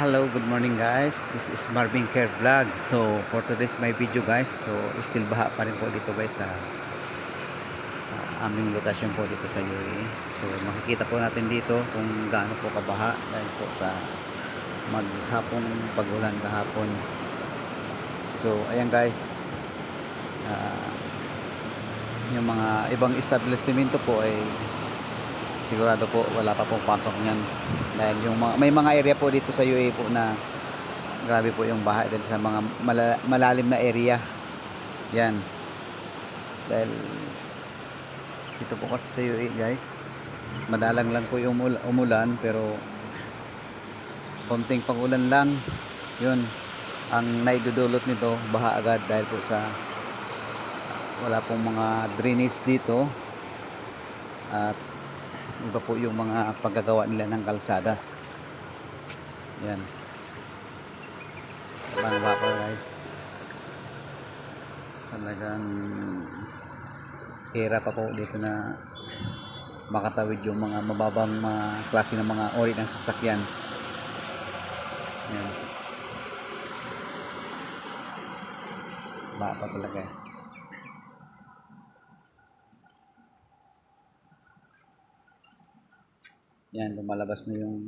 Hello, good morning guys. This is Marvin Care Vlog. So, for today's my video guys. So, still baha pa rin po dito guys sa aming lokasyon po dito sa UAE. So, makikita po natin dito kung gaano po kabaha dahil po sa maghapong pagulan kahapon. So, ayan guys. Yung mga ibang establishmento po ay sigurado po wala pa pong pasok niyan dahil yung may mga area po dito sa UAE po na grabe po yung baha dahil sa mga malalim na area yan dahil dito po kasi sa UAE guys madalang lang po yung umulan pero konting pag-ulan lang yun ang naidudulot nito baha agad dahil po sa wala pong mga drainage dito at iba po yung mga paggagawa nila ng kalsada yan bangba po guys talagang hira pa po dito na makatawid yung mga mababang mga klase ng mga ori ng sasakyan yan baka pa talaga guys. Yan, lumalabas na yung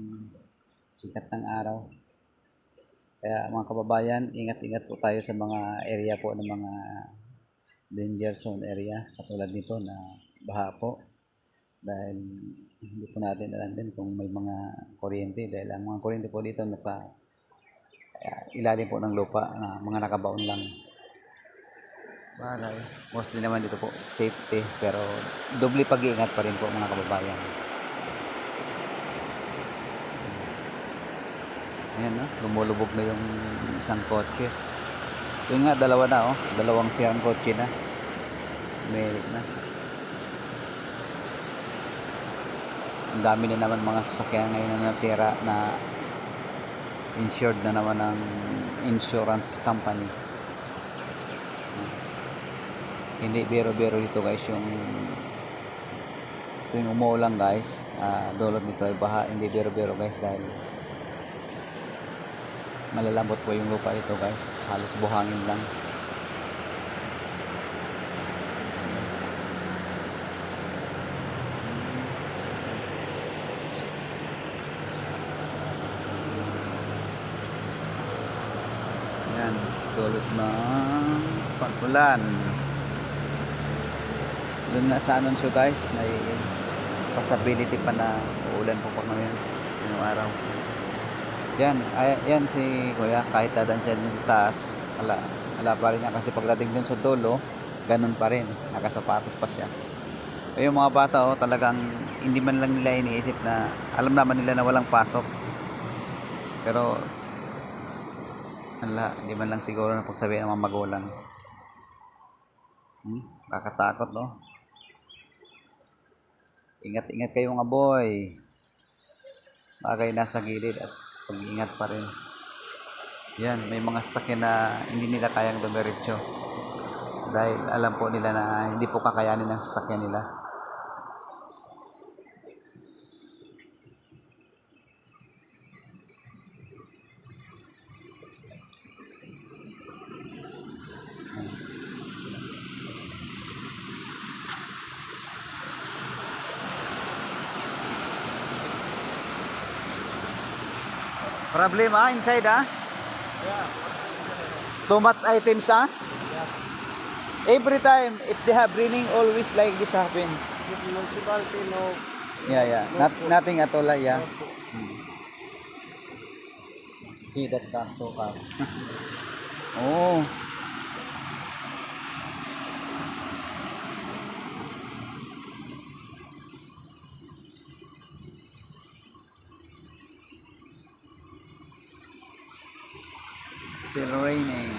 sikat ng araw. Kaya mga kababayan, ingat-ingat po tayo sa mga area po ng mga danger zone area. Katulad nito na baha po. Dahil hindi po natin alam din kung may mga kuryente. Dahil ang mga kuryente po dito nasa ilalim po ng lupa na mga nakabaon lang. Bagay. Mostly naman dito po safety. Pero doble pag-iingat pa rin po mga kababayan. Ayan na, lumulubog na yung isang kotse. Yun nga, dalawa na oh. Dalawang sirang kotse na. Merit na. Ang dami na naman mga sasakyan ngayon na nasira na insured na naman ng insurance company. Hindi biro-biro dito guys yung tuwing umuulan guys. Dulot nito ay baha. Hindi biro-biro guys dahil malalambot po yung lupa ito guys, halos buhangin lang. Yan, tulot ng pag-ulan. Doon na sa anunsyo guys, may possibility pa na uulan po pa ngayon yung araw. Yan, yan si kuya, kahit dadan siya dun sa taas, ala pa rin niya kasi pagdating dun sa dulo, ganun pa rin, nakasapatos pa siya. Yung mga bata talagang hindi man lang nila iniisip na, alam naman nila na walang pasok. Pero, hindi man lang siguro na pagsabihin ng mga magulang. Kakatakot no? Ingat-ingat kayo mga boy. Bagay nasa gilid at pag-iingat pa rin. Yan, may mga sasakyan na hindi nila kayang dumiretso dahil alam po nila na hindi po kakayanin ng sasakyan nila. Problema inside Yeah. Too much items Yeah. Every time if they have raining always like this happen. Municipality no. Yeah. Nothing at all yeah. See that car to car. Oh. Still raining.